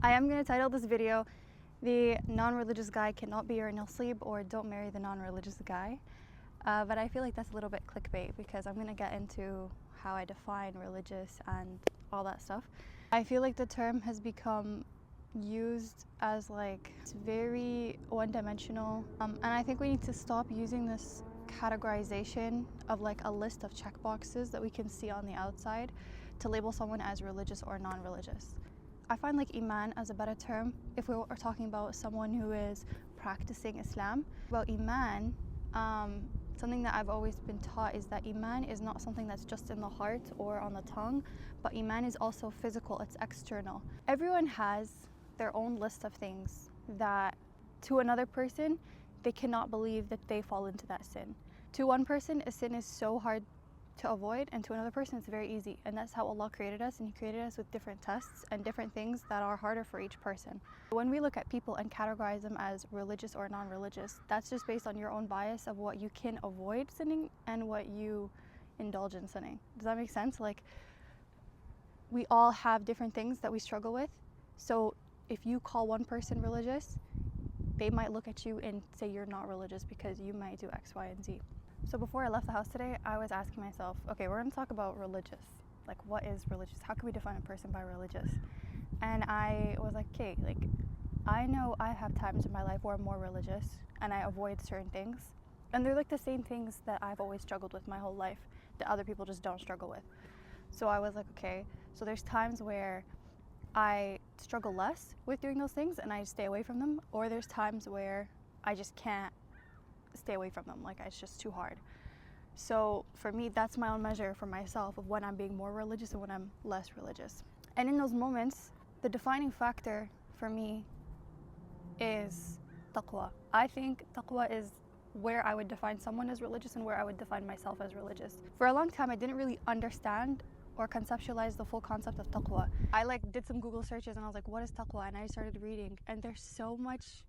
I am going to title this video, "The Non-Religious Guy Cannot Be Your naseeb," or "Don't Marry the Non-Religious Guy." But I feel like that's a little bit clickbait because I'm going to get into how I define religious and all that stuff. I feel like the term has become used as like it's very one-dimensional, and I think we need to stop using this categorization of like a list of check boxes that we can see on the outside to label someone as religious or non-religious. I find like Iman as a better term if we are talking about someone who is practicing Islam. About Iman, something that I've always been taught is that Iman is not something that's just in the heart or on the tongue, but Iman is also physical, it's external. Everyone has their own list of things that to another person, they cannot believe that they fall into that sin. To one person, a sin is so hard to avoid, and to another person it's very easy, and that's how Allah created us, and He created us with different tests and different things that are harder for each person. When we look at people and categorize them as religious or non-religious, that's just based on your own bias of what you can avoid sinning and what you indulge in sinning. Does that make sense? Like, we all have different things that we struggle with, so if you call one person religious, they might look at you and say you're not religious because you might do X, Y, and Z. So before I left the house today, I was asking myself, okay, we're going to talk about religious. Like, what is religious? How can we define a person by religious? And I was like, okay, like, I know I have times in my life where I'm more religious and I avoid certain things. And they're like the same things that I've always struggled with my whole life that other people just don't struggle with. So I was like, okay, so there's times where I struggle less with doing those things and I stay away from them, or there's times where I just can't stay away from them, like it's just too hard. So for me, that's my own measure for myself of when I'm being more religious and when I'm less religious. And in those moments, the defining factor for me is taqwa. I think taqwa is where I would define someone as religious and where I would define myself as religious. For a long time, I didn't really understand or conceptualize the full concept of taqwa. I did some Google searches and I was like, what is taqwa? And I started reading, and there's so much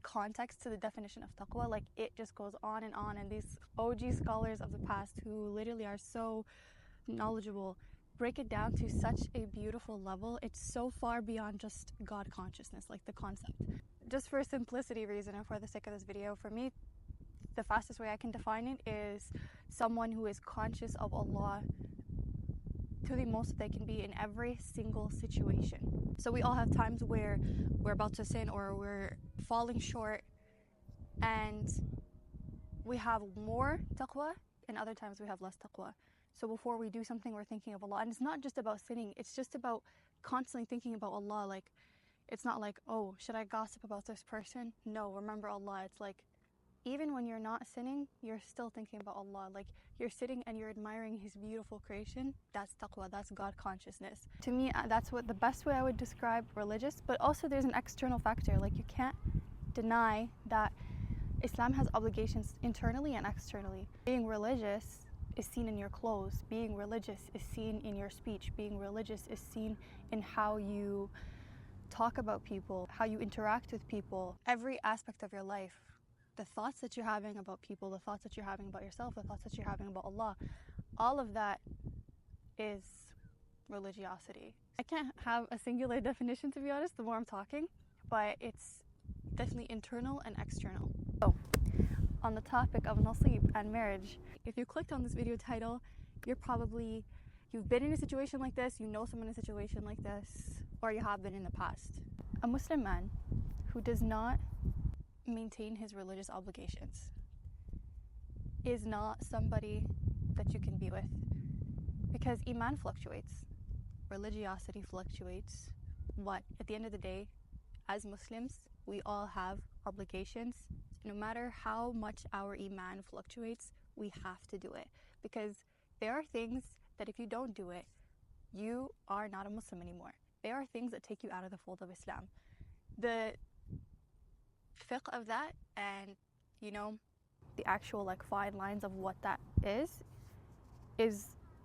context to the definition of taqwa. Like, it just goes on, and these OG scholars of the past who literally are so knowledgeable break it down to such a beautiful level. It's so far beyond just God consciousness, like the concept. Just for simplicity reason and for the sake of this video, for me, the fastest way I can define it is someone who is conscious of Allah to the most that they can be in every single situation. So we all have times where we're about to sin or we're falling short, and we have more taqwa, and other times we have less taqwa. So before we do something, we're thinking of Allah. And it's not just about sinning, it's just about constantly thinking about Allah. Like, it's not like, oh, should I gossip about this person? No, remember Allah. It's like, even when you're not sinning, you're still thinking about Allah. Like, you're sitting and you're admiring His beautiful creation. That's taqwa, that's God consciousness. To me, that's what the best way I would describe religious. But also there's an external factor. Like, you can't deny that Islam has obligations internally and externally. Being religious is seen in your clothes. Being religious is seen in your speech. Being religious is seen in how you talk about people, how you interact with people. Every aspect of your life. The thoughts that you're having about people, the thoughts that you're having about yourself, the thoughts that you're having about Allah, all of that is religiosity. I can't have a singular definition, to be honest, the more I'm talking, but it's definitely internal and external. So, on the topic of naseeb and marriage, if you clicked on this video title, you've been in a situation like this, you know someone in a situation like this, or you have been in the past. A Muslim man who does not maintain his religious obligations is not somebody that you can be with, because Iman fluctuates, religiosity fluctuates, but at the end of the day, as Muslims, we all have obligations. No matter how much our Iman fluctuates, we have to do it, because there are things that if you don't do it, you are not a Muslim anymore. There are things that take you out of the fold of Islam. The fiqh of that, and the actual like fine lines of what that is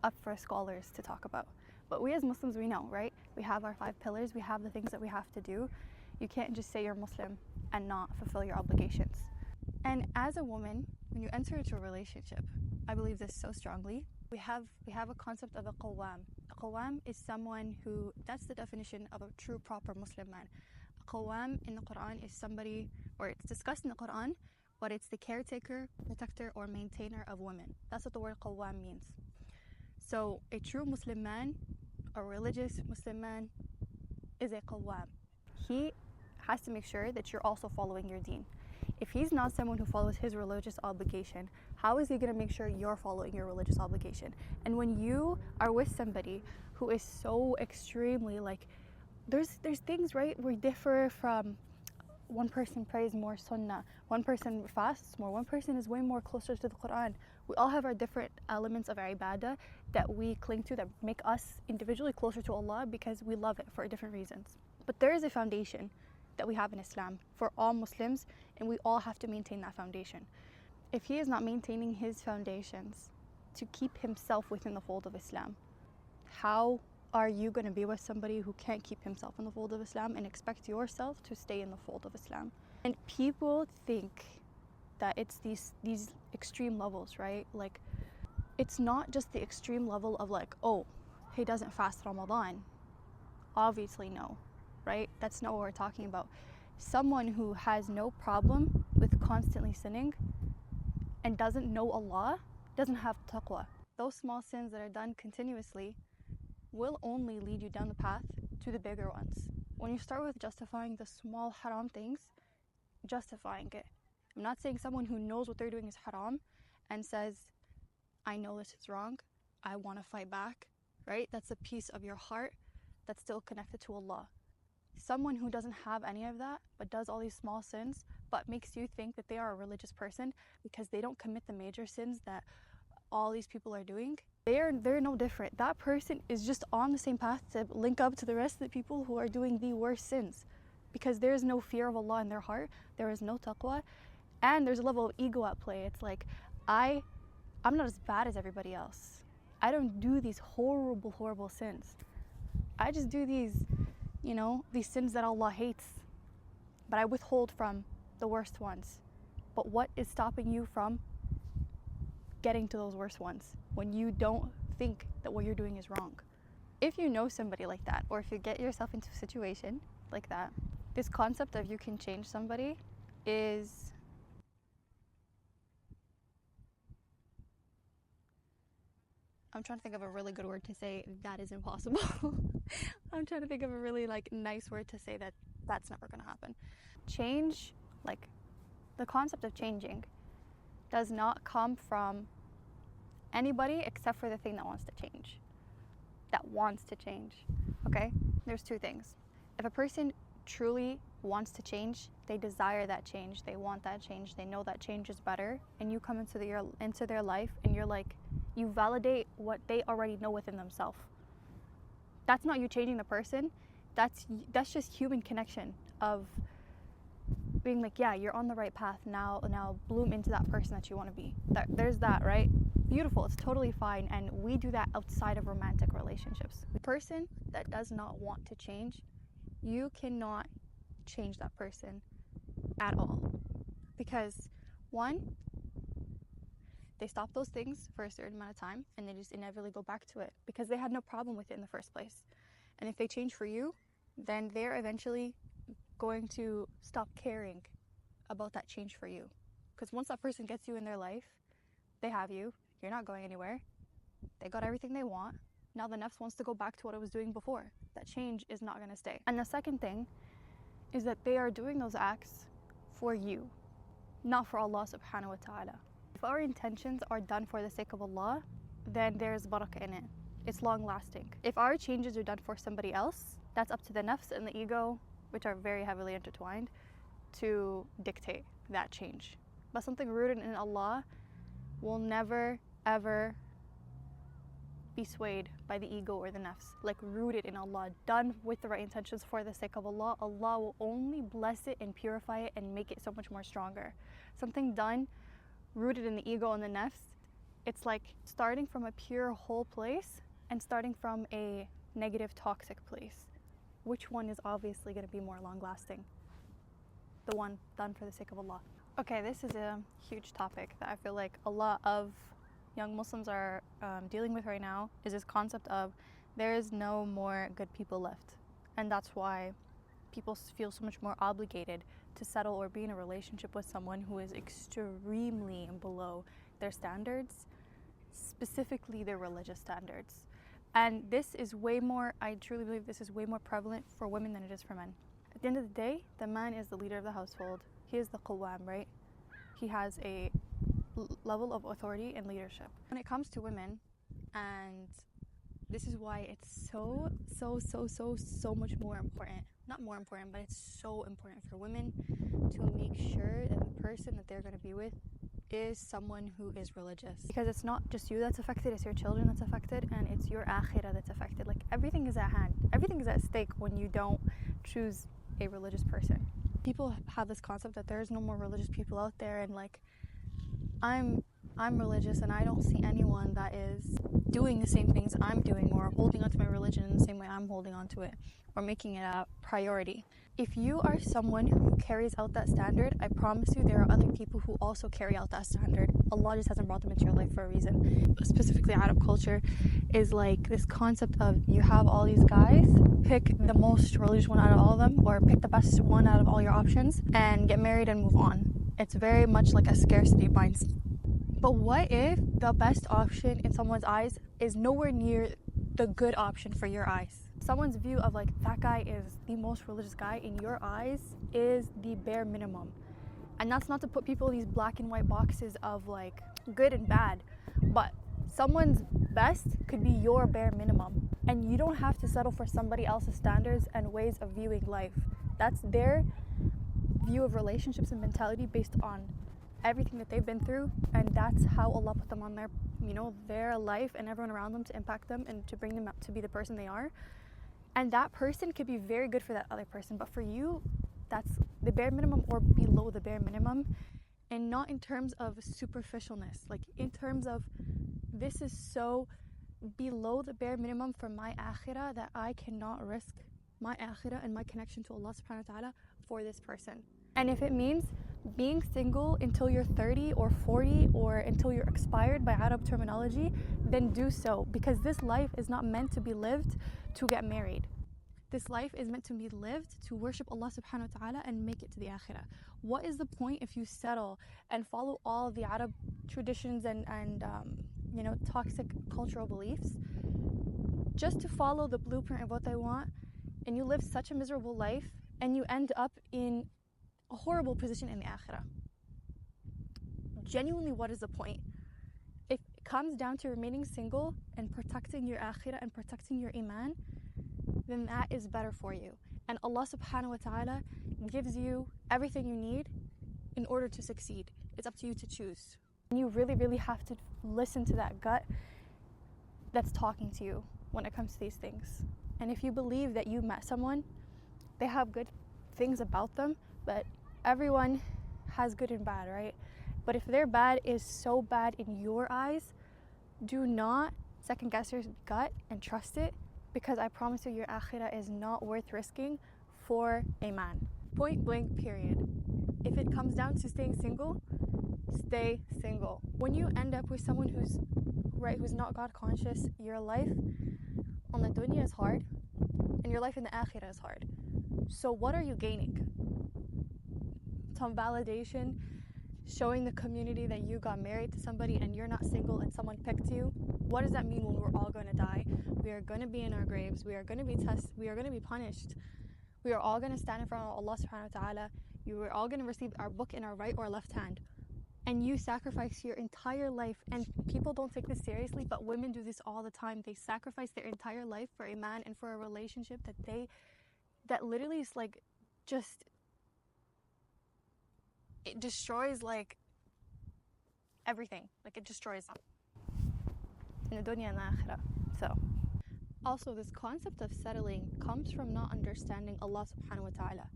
up for scholars to talk about. But we as Muslims, we know, right? We have our 5 pillars, we have the things that we have to do. You can't just say you're Muslim and not fulfill your obligations. And as a woman, when you enter into a relationship, I believe this so strongly, We have a concept of a qawwam. A qawwam is someone who, that's the definition of a true proper Muslim man. A qawwam in the Quran is somebody, or it's discussed in the Quran, but it's the caretaker, protector, or maintainer of women. That's what the word qawwam means. So a true Muslim man, a religious Muslim man, is a qawwam. He has to make sure that you're also following your deen. If he's not someone who follows his religious obligation, how is he going to make sure you're following your religious obligation? And when you are with somebody who is so extremely like, there's things, right? We differ from, one person prays more sunnah, one person fasts more, one person is way more closer to the Quran. We all have our different elements of our ibadah that we cling to, that make us individually closer to Allah because we love it for different reasons. But there is a foundation that we have in Islam for all Muslims, and we all have to maintain that foundation. If he is not maintaining his foundations to keep himself within the fold of Islam, how are you going to be with somebody who can't keep himself in the fold of Islam and expect yourself to stay in the fold of Islam? And people think that it's these extreme levels, right? Like, it's not just the extreme level of like, oh, he doesn't fast Ramadan. Obviously no, right? That's not what we're talking about. Someone who has no problem with constantly sinning and doesn't know Allah doesn't have taqwa. Those small sins that are done continuously will only lead you down the path to the bigger ones. When you start with justifying the small haram things, justifying it. I'm not saying someone who knows what they're doing is haram and says, I know this is wrong, I want to fight back, right? That's a piece of your heart that's still connected to Allah. Someone who doesn't have any of that, but does all these small sins, but makes you think that they are a religious person because they don't commit the major sins that all these people are doing, they're no different. That person is just on the same path to link up to the rest of the people who are doing the worst sins, because there is no fear of Allah in their heart, there is no taqwa, and there's a level of ego at play. It's like, I'm not as bad as everybody else. I don't do these horrible sins. I just do these sins that Allah hates, but I withhold from the worst ones. But what is stopping you from getting to those worst ones when you don't think that what you're doing is wrong? If you know somebody like that, or if you get yourself into a situation like that, this concept of you can change somebody is, I'm trying to think of a really good word to say that is impossible. I'm trying to think of a really nice word to say that that's never going to happen. Change, the concept of changing does not come from anybody except for the thing that wants to change, okay? There's two things. If a person truly wants to change, they desire that change, they want that change, they know that change is better, and you come into their life and you validate what they already know within themselves. That's not you changing the person, that's just human connection of being like, yeah, you're on the right path now bloom into that person that you want to be. There's that, right? Beautiful, it's totally fine, and we do that outside of romantic relationships. The person that does not want to change, you cannot change that person at all, because one, they stop those things for a certain amount of time and they just inevitably go back to it because they had no problem with it in the first place. And if they change for you, then they're eventually going to stop caring about that change for you, because once that person gets you in their life, they have you, you're not going anywhere, they got everything they want. Now the nafs wants to go back to what it was doing before. That change is not going to stay. And the second thing is that they are doing those acts for you, not for Allah subhanahu wa ta'ala. If our intentions are done for the sake of Allah, then there's barakah in it. It's long lasting. If our changes are done for somebody else, that's up to the nafs and the ego, which are very heavily intertwined, to dictate that change. But something rooted in Allah will never ever be swayed by the ego or the nafs. Rooted in Allah, done with the right intentions for the sake of Allah, Allah will only bless it and purify it and make it so much more stronger. Something done rooted in the ego and the nafs, it's like starting from a pure whole place and starting from a negative toxic place. Which one is obviously going to be more long lasting? The one done for the sake of Allah. Okay, this is a huge topic that I feel like a lot of young Muslims are dealing with right now is this concept of there is no more good people left. And that's why people feel so much more obligated to settle or be in a relationship with someone who is extremely below their standards, specifically their religious standards. And this is way more, I truly believe this is way more prevalent for women than it is for men. At the end of the day, the man is the leader of the household. He is the qawwam, right? He has a level of authority and leadership. When it comes to women, and this is why it's so much more important. Not more important, but it's so important for women to make sure that the person that they're going to be with is someone who is religious. Because it's not just you that's affected, it's your children that's affected, and it's your akhirah that's affected. Like, everything is at hand. Everything is at stake when you don't choose a religious person. People have this concept that there's no more religious people out there, and like, I'm religious and I don't see anyone that is doing the same things I'm doing or holding onto my religion in the same way I'm holding onto it or making it a priority. If you are someone who carries out that standard, I promise you there are other people who also carry out that standard. Allah just hasn't brought them into your life for a reason. Specifically, Arab culture is like this concept of you have all these guys, pick the most religious one out of all of them, or pick the best one out of all your options and get married and move on. It's very much like a scarcity mindset. But what if the best option in someone's eyes is nowhere near the good option for your eyes? Someone's view of like, that guy is the most religious guy in your eyes is the bare minimum. And that's not to put people in these black and white boxes of like good and bad, but someone's best could be your bare minimum. And you don't have to settle for somebody else's standards and ways of viewing life. That's their view of relationships and mentality based on everything that they've been through, and that's how Allah put them on their, their life and everyone around them to impact them and to bring them up to be the person they are. And that person could be very good for that other person, but for you, that's the bare minimum or below the bare minimum. And not in terms of superficialness, like in terms of this is so below the bare minimum for my akhirah that I cannot risk my akhirah and my connection to Allah subhanahu wa ta'ala for this person. And if it means being single until you're 30 or 40 or until you're expired by Arab terminology, then do so, because this life is not meant to be lived to get married. This life is meant to be lived to worship Allah subhanahu wa ta'ala and make it to the akhirah. What is the point if you settle and follow all the Arab traditions and toxic cultural beliefs just to follow the blueprint of what they want, and you live such a miserable life and you end up in a horrible position in the akhirah? Genuinely, what is the point? If it comes down to remaining single and protecting your akhirah and protecting your iman, then that is better for you. And Allah subhanahu wa ta'ala gives you everything you need in order to succeed. It's up to you to choose. And you really have to listen to that gut that's talking to you when it comes to these things. And if you believe that you met someone, they have good things about them, but everyone has good and bad, right? But if their bad is so bad in your eyes, do not second guess your gut and trust it, because I promise you, your akhirah is not worth risking for a man. Point blank, period. If it comes down to staying single, stay single. When you end up with someone who's not God conscious, your life on the dunya is hard and your life in the akhirah is hard. So what are you gaining? Some validation, showing the community that you got married to somebody and you're not single and someone picked you. What does that mean when we're all going to die? We are going to be in our graves. We are going to be tested. We are going to be punished. We are all going to stand in front of Allah subhanahu wa ta'ala. You are all going to receive our book in our right or left hand. And you sacrifice your entire life. And people don't take this seriously, but women do this all the time. They sacrifice their entire life for a man and for a relationship that literally is like just, it destroys like everything. Like, it destroys them in the dunya and the akhirah. So also, this concept of settling comes from not understanding Allah subhanahu wa ta'ala.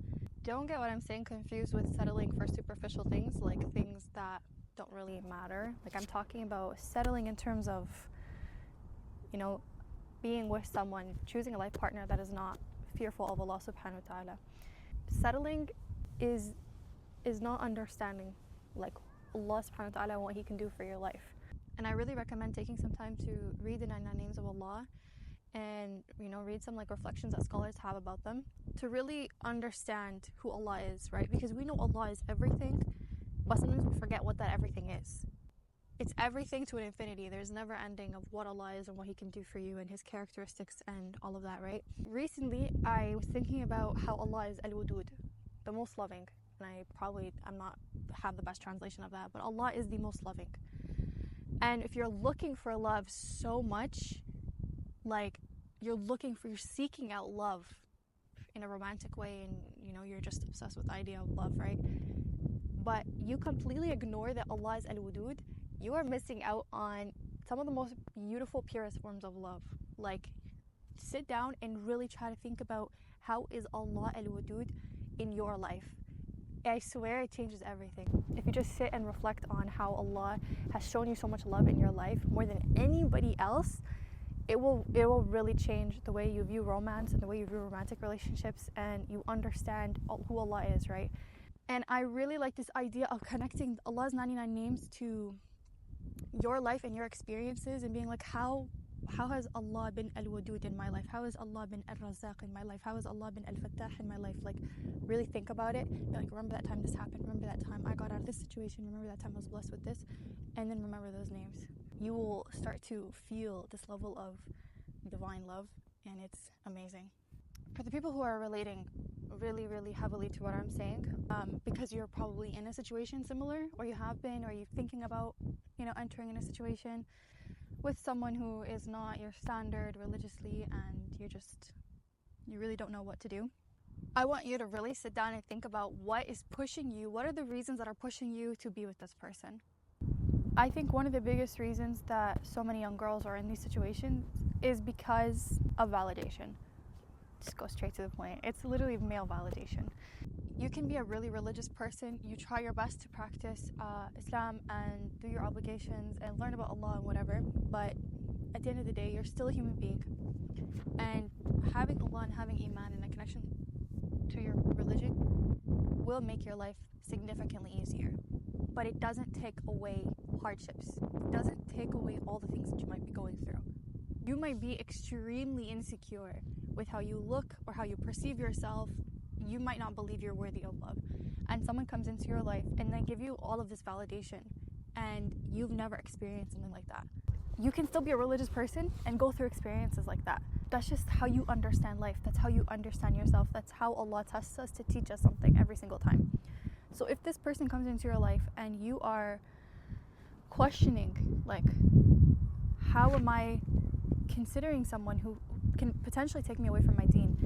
Don't get what I'm saying confused with settling for superficial things, like things that don't really matter. Like, I'm talking about settling in terms of, being with someone, choosing a life partner that is not fearful of Allah subhanahu wa ta'ala. Settling is not understanding like Allah subhanahu wa ta'ala and what He can do for your life. And I really recommend taking some time to read the 99 names of Allah and, read some reflections that scholars have about them to really understand who Allah is, right? Because we know Allah is everything, but sometimes we forget what that everything is. It's everything to an infinity. There's never ending of what Allah is and what He can do for you and His characteristics and all of that, right? Recently, I was thinking about how Allah is Al-Wadud, the most loving. And I'm not have the best translation of that, but Allah is the most loving. And if you're looking for love so much, you're seeking out love in a romantic way, and you're just obsessed with the idea of love, right? But you completely ignore that Allah is Al-Wadud, you are missing out on some of the most beautiful, purest forms of love. Sit down and really try to think about how is Allah Al-Wadud in your life. I swear it changes everything. If you just sit and reflect on how Allah has shown you so much love in your life more than anybody else, it will really change the way you view romance and the way you view romantic relationships, and you understand who Allah is, right? And I really like this idea of connecting Allah's 99 names to your life and your experiences, and being like, how has Allah been Al-Wadud in my life? How has Allah been Al-Razzaq in my life? How has Allah been Al-Fattah in my life? Really think about it. Remember that time this happened. Remember that time I got out of this situation. Remember that time I was blessed with this. And then remember those names. You will start to feel this level of divine love, and it's amazing. For the people who are relating really, really heavily to what I'm saying, because you're probably in a situation similar, or you have been, or you're thinking about, entering in a situation with someone who is not your standard religiously, and you really don't know what to do. I want you to really sit down and think about what is pushing you, what are the reasons that are pushing you to be with this person. I think one of the biggest reasons that so many young girls are in these situations is because of validation. Just go straight to the point. It's literally male validation. You can be a really religious person, you try your best to practice Islam and do your obligations and learn about Allah and whatever, but at the end of the day, you're still a human being. And having Allah and having Iman and a connection to your religion will make your life significantly easier. But it doesn't take away hardships. It doesn't take away all the things that you might be going through. You might be extremely insecure with how you look or how you perceive yourself. You might not believe you're worthy of love. And someone comes into your life and they give you all of this validation, and you've never experienced something like that. You can still be a religious person and go through experiences like that. That's just how you understand life. That's how you understand yourself. That's how Allah tests us to teach us something every single time. So if this person comes into your life and you are questioning, how am I considering someone who can potentially take me away from my deen?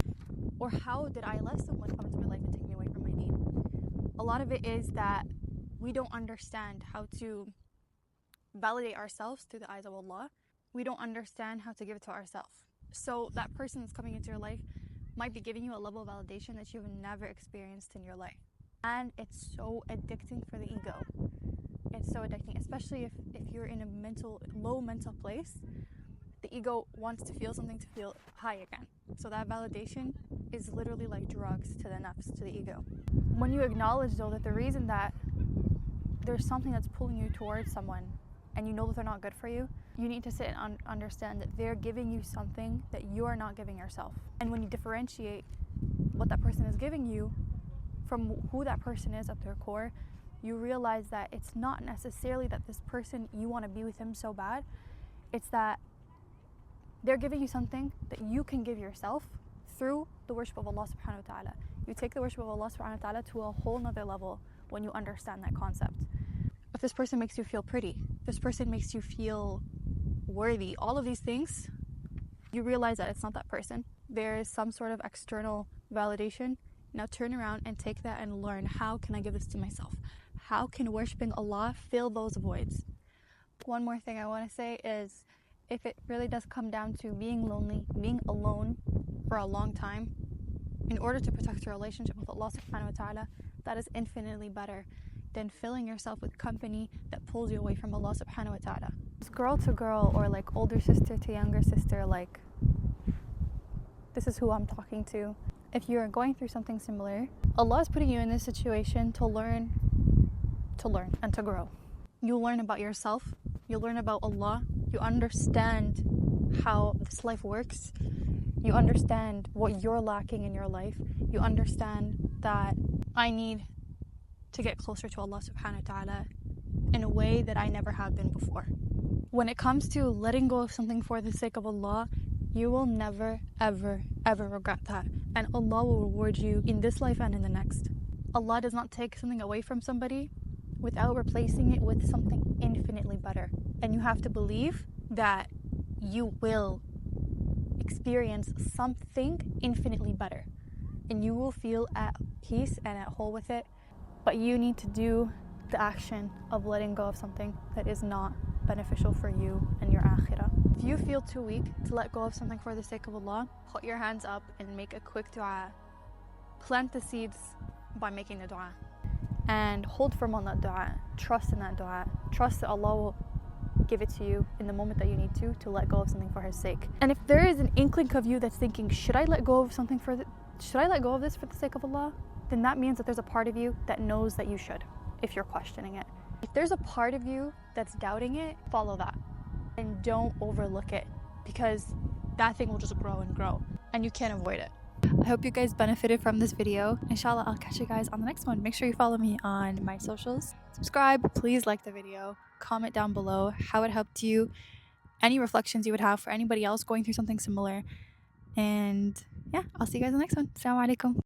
Or how did I let someone come into my life and take me away from my deen? A lot of it is that we don't understand how to validate ourselves through the eyes of Allah. We don't understand how to give it to ourselves. So that person that's coming into your life might be giving you a level of validation that you've never experienced in your life. And it's so addicting for the ego. It's so addicting, especially if you're in a low mental place. The ego wants to feel something to feel high again. So that validation is literally like drugs to the nafs, to the ego. When you acknowledge, though, that the reason that there's something that's pulling you towards someone and you know that they're not good for you, you need to sit and understand that they're giving you something that you are not giving yourself. And when you differentiate what that person is giving you from who that person is at their core, you realize that it's not necessarily that this person, you want to be with him so bad. It's that they're giving you something that you can give yourself through the worship of Allah subhanahu wa ta'ala. You take the worship of Allah subhanahu wa ta'ala to a whole nother level when you understand that concept. If this person makes you feel pretty, if this person makes you feel worthy, all of these things, you realize that it's not that person. There is some sort of external validation. Now turn around and take that and learn, how can I give this to myself? How can worshiping Allah fill those voids? One more thing I want to say is, if it really does come down to being lonely, being alone for a long time, in order to protect your relationship with Allah subhanahu wa ta'ala, that is infinitely better than filling yourself with company that pulls you away from Allah subhanahu wa ta'ala. It's girl to girl, or older sister to younger sister, this is who I'm talking to. If you're going through something similar, Allah is putting you in this situation to learn and to grow. You'll learn about yourself you learn about Allah, you understand how this life works, you understand what you're lacking in your life, you understand that I need to get closer to Allah subhanahu wa ta'ala in a way that I never have been before. When it comes to letting go of something for the sake of Allah, you will never, ever, ever regret that. And Allah will reward you in this life and in the next. Allah does not take something away from somebody without replacing it with something infinitely better. And you have to believe that you will experience something infinitely better. And you will feel at peace and at whole with it. But you need to do the action of letting go of something that is not beneficial for you and your akhirah. If you feel too weak to let go of something for the sake of Allah, put your hands up and make a quick dua. Plant the seeds by making the dua. And hold firm on that dua. Trust in that dua. Trust that Allah will give it to you in the moment that you need to let go of something for His sake. And if there is an inkling of you that's thinking, should I let go of something should I let go of this for the sake of Allah? Then that means that there's a part of you that knows that you should, if you're questioning it. If there's a part of you that's doubting it, follow that. And don't overlook it, because that thing will just grow and grow, and you can't avoid it. I hope you guys benefited from this video. Inshallah, I'll catch you guys on the next one. Make sure you follow me on my socials. Subscribe, please like the video. Comment down below how it helped you, any reflections you would have for anybody else going through something similar. And yeah, I'll see you guys in the next one. Assalamu alaikum.